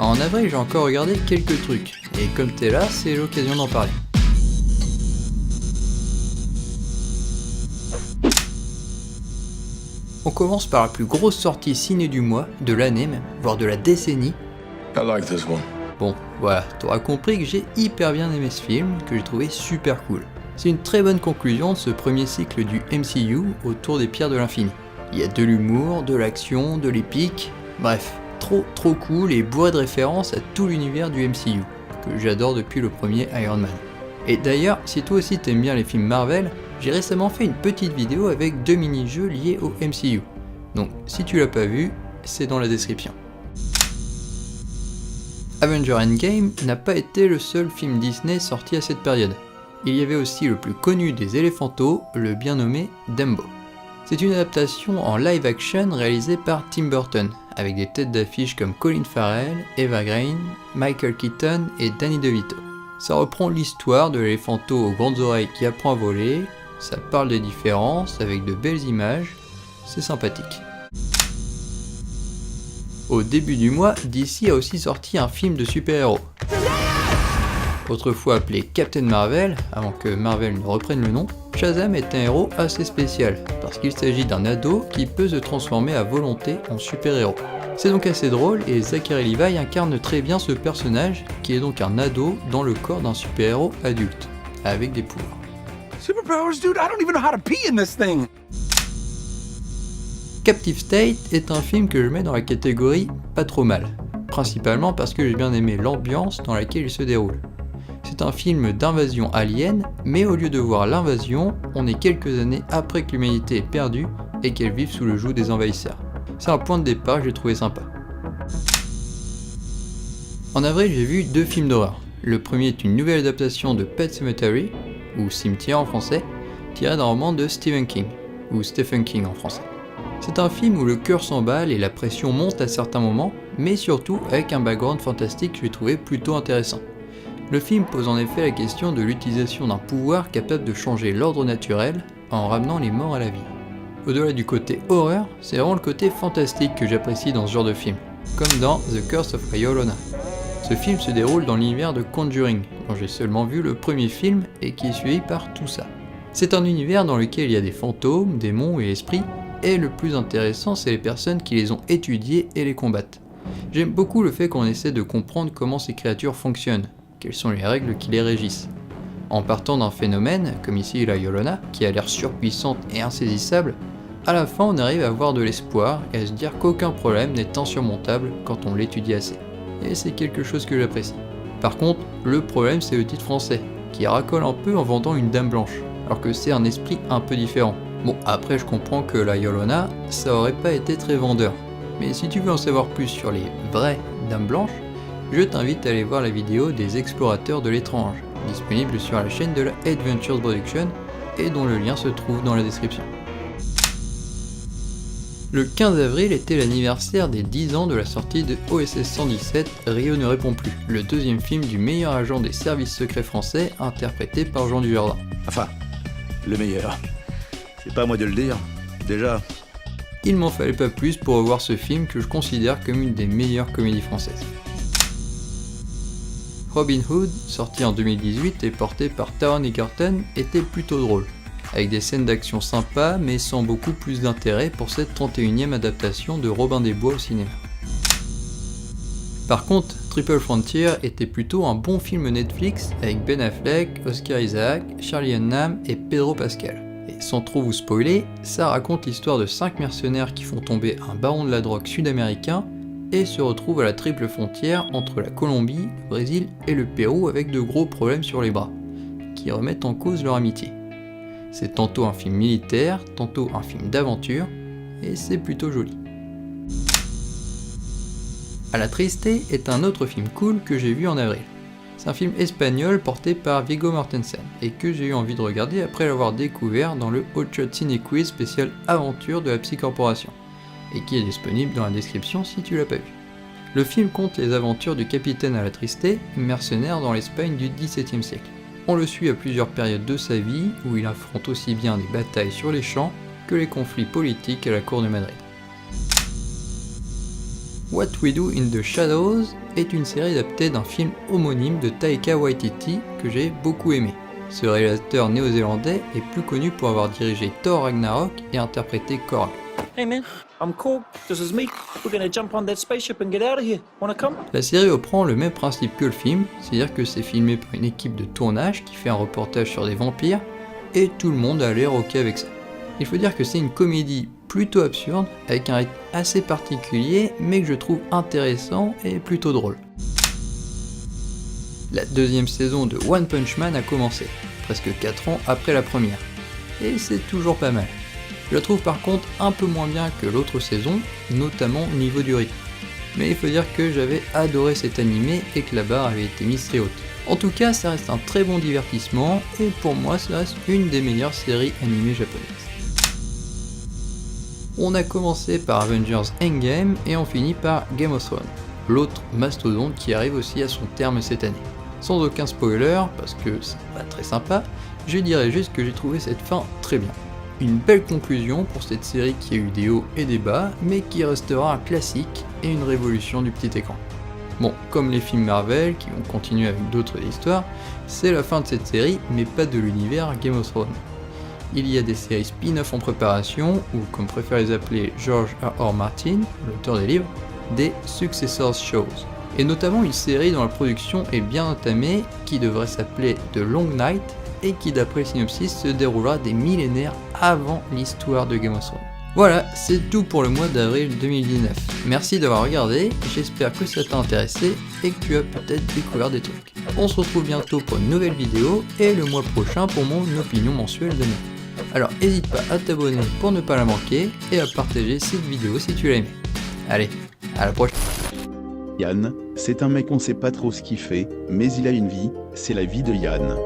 En avril, j'ai encore regardé quelques trucs, et comme t'es là, c'est l'occasion d'en parler. On commence par la plus grosse sortie ciné du mois, de l'année même, voire de la décennie. I like this one. Bon, voilà, t'auras compris que j'ai hyper bien aimé ce film, que j'ai trouvé super cool. C'est une très bonne conclusion de ce premier cycle du MCU autour des Pierres de l'Infini. Il y a de l'humour, de l'action, de l'épique, bref, trop cool et bourré de références à tout l'univers du MCU, que j'adore depuis le premier Iron Man. Et d'ailleurs, si toi aussi t'aimes bien les films Marvel, j'ai récemment fait une petite vidéo avec 2 mini-jeux liés au MCU. Donc si tu l'as pas vu, c'est dans la description. Avengers Endgame n'a pas été le seul film Disney sorti à cette période. Il y avait aussi le plus connu des éléphantos, le bien nommé Dumbo. C'est une adaptation en live action réalisée par Tim Burton, avec des têtes d'affiche comme Colin Farrell, Eva Green, Michael Keaton et Danny DeVito. Ça reprend l'histoire de l'éléphanto aux grandes oreilles qui apprend à voler, ça parle des différences avec de belles images, c'est sympathique. Au début du mois, DC a aussi sorti un film de super-héros. Autrefois appelé Captain Marvel, avant que Marvel ne reprenne le nom, Shazam est un héros assez spécial, parce qu'il s'agit d'un ado qui peut se transformer à volonté en super-héros. C'est donc assez drôle et Zachary Levi incarne très bien ce personnage, qui est donc un ado dans le corps d'un super-héros adulte, avec des pouvoirs. Superpowers, dude, I don't even know how to pee in this thing. Captive State est un film que je mets dans la catégorie pas trop mal, principalement parce que j'ai bien aimé l'ambiance dans laquelle il se déroule. C'est un film d'invasion alien, mais au lieu de voir l'invasion, on est quelques années après que l'humanité est perdue et qu'elle vive sous le joug des envahisseurs. C'est un point de départ que j'ai trouvé sympa. En avril, j'ai vu 2 films d'horreur. Le premier est une nouvelle adaptation de Pet Sematary, ou Cimetière en français, tiré d'un roman de Stephen King, ou Stephen King en français. C'est un film où le cœur s'emballe et la pression monte à certains moments, mais surtout avec un background fantastique que j'ai trouvé plutôt intéressant. Le film pose en effet la question de l'utilisation d'un pouvoir capable de changer l'ordre naturel en ramenant les morts à la vie. Au-delà du côté horreur, c'est vraiment le côté fantastique que j'apprécie dans ce genre de film, comme dans The Curse of La Llorona. Ce film se déroule dans l'univers de Conjuring, dont j'ai seulement vu le premier film et qui est suivi par tout ça. C'est un univers dans lequel il y a des fantômes, démons et esprits, et le plus intéressant c'est les personnes qui les ont étudiés et les combattent. J'aime beaucoup le fait qu'on essaie de comprendre comment ces créatures fonctionnent, quelles sont les règles qui les régissent. En partant d'un phénomène, comme ici la Llorona, qui a l'air surpuissante et insaisissable, à la fin on arrive à avoir de l'espoir et à se dire qu'aucun problème n'est insurmontable quand on l'étudie assez. Et c'est quelque chose que j'apprécie. Par contre, le problème c'est le titre français, qui racole un peu en vendant une dame blanche, alors que c'est un esprit un peu différent. Bon, après je comprends que la Llorona, ça aurait pas été très vendeur. Mais si tu veux en savoir plus sur les vraies dames blanches, je t'invite à aller voir la vidéo des explorateurs de l'étrange, disponible sur la chaîne de la Adventures Production, et dont le lien se trouve dans la description. Le 15 avril était l'anniversaire des 10 ans de la sortie de OSS 117, Rio ne répond plus, le deuxième film du meilleur agent des services secrets français interprété par Jean Dujardin. Enfin, le meilleur. C'est pas à moi de le dire. Déjà, Il m'en fallait pas plus pour revoir ce film que je considère comme une des meilleures comédies françaises. Robin Hood, sorti en 2018 et porté par Taron Egerton, était plutôt drôle, avec des scènes d'action sympas mais sans beaucoup plus d'intérêt pour cette 31e adaptation de Robin des Bois au cinéma. Par contre, Triple Frontier était plutôt un bon film Netflix avec Ben Affleck, Oscar Isaac, Charlie Hunnam et Pedro Pascal. Et sans trop vous spoiler, ça raconte l'histoire de 5 mercenaires qui font tomber un baron de la drogue sud-américain et se retrouvent à la triple frontière entre la Colombie, le Brésil et le Pérou avec de gros problèmes sur les bras, qui remettent en cause leur amitié. C'est tantôt un film militaire, tantôt un film d'aventure, et c'est plutôt joli. A la Triste est un autre film cool que j'ai vu en avril. C'est un film espagnol porté par Viggo Mortensen, et que j'ai eu envie de regarder après l'avoir découvert dans le Hot Shot Ciné Quiz spécial aventure de la Psy Corporation, et qui est disponible dans la description si tu l'as pas vu. Le film compte les aventures du capitaine à la Triste, mercenaire dans l'Espagne du XVIIe siècle. On le suit à plusieurs périodes de sa vie, où il affronte aussi bien des batailles sur les champs que les conflits politiques à la cour de Madrid. What We Do in the Shadows est une série adaptée d'un film homonyme de Taika Waititi que j'ai beaucoup aimé. Ce réalisateur néo-zélandais est plus connu pour avoir dirigé Thor Ragnarok et interprété Korg. Hey man, I'm Korg. This is me. We're gonna jump on that spaceship and get out of here. Wanna come? La série reprend le même principe que le film, c'est-à-dire que c'est filmé par une équipe de tournage qui fait un reportage sur des vampires, et tout le monde a l'air ok avec ça. Il faut dire que c'est une comédie plutôt absurde, avec un rythme assez particulier, mais que je trouve intéressant et plutôt drôle. La deuxième saison de One Punch Man a commencé, presque 4 ans après la première, et c'est toujours pas mal. Je la trouve par contre un peu moins bien que l'autre saison, notamment au niveau du rythme. Mais il faut dire que j'avais adoré cet animé et que la barre avait été mise très haute. En tout cas, ça reste un très bon divertissement et pour moi, ça reste une des meilleures séries animées japonaises. On a commencé par Avengers Endgame et on finit par Game of Thrones, l'autre mastodonte qui arrive aussi à son terme cette année. Sans aucun spoiler, parce que c'est pas très sympa, je dirais juste que j'ai trouvé cette fin très bien. Une belle conclusion pour cette série qui a eu des hauts et des bas, mais qui restera un classique et une révolution du petit écran. Bon, comme les films Marvel, qui vont continuer avec d'autres histoires, c'est la fin de cette série, mais pas de l'univers Game of Thrones. Il y a des séries spin-off en préparation, ou comme préfère les appeler George R.R. Martin, l'auteur des livres, des Successor Shows. Et notamment une série dont la production est bien entamée, qui devrait s'appeler The Long Night, et qui d'après le synopsis se déroulera des millénaires avant l'histoire de Game of Thrones. Voilà, c'est tout pour le mois d'avril 2019. Merci d'avoir regardé, j'espère que ça t'a intéressé et que tu as peut-être découvert des trucs. On se retrouve bientôt pour une nouvelle vidéo et le mois prochain pour mon opinion mensuelle de mai. Alors n'hésite pas à t'abonner pour ne pas la manquer et à partager cette vidéo si tu l'as aimé. Allez, à la prochaine. Yann, c'est un mec on sait pas trop ce qu'il fait, mais il a une vie, c'est la vie de Yann.